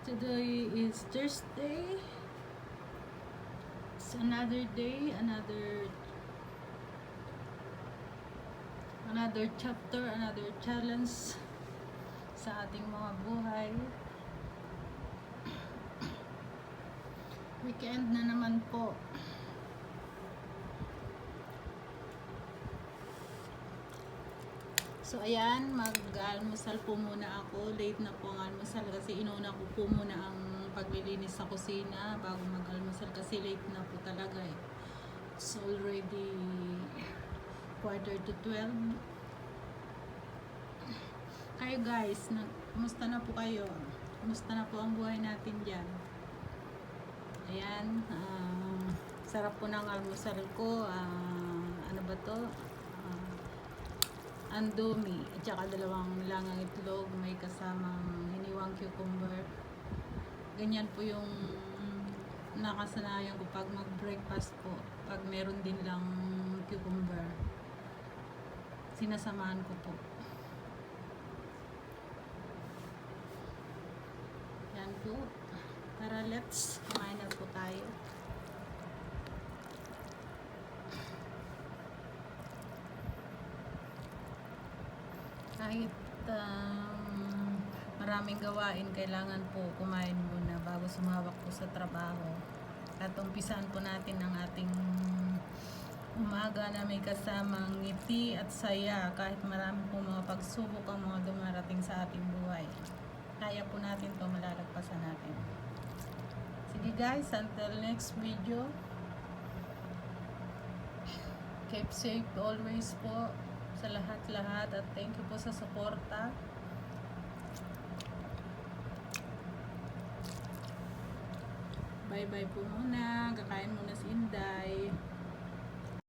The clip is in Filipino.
Today is Thursday. It's another day, another chapter, another challenge sa ating mga buhay. Weekend na naman po. So ayan, mag-almusal po muna ako. Late na po ang almusal kasi inuna ko po muna ang paglilinis sa kusina bago mag-almusal kasi late na po talaga eh. It's already 11:45. Kayo guys, kumusta na po kayo? Kumusta na po ang buhay natin dyan? Ayan, sarap po ng almusal ko. Ano ba to? Andomi at saka 2 langang itlog, may kasamang hiniwang cucumber. Ganyan po yung nakasanayan ko pag mag-breakfast po. Pag meron din lang cucumber, sinasamahan ko po. Yan po. Tara, let's kumain na po tayo. Kahit maraming gawain, kailangan po kumain muna bago sumabak po sa trabaho. At umpisan po natin ang ating umaga na may kasamang ngiti at saya kahit marami po mga pagsubok ang mga dumarating sa ating buhay. Kaya po natin to, malalagpasan natin. Sige guys, until next video. Keep safe always po sa lahat-lahat at thank you po sa suporta. Bye-bye po muna. Kakain muna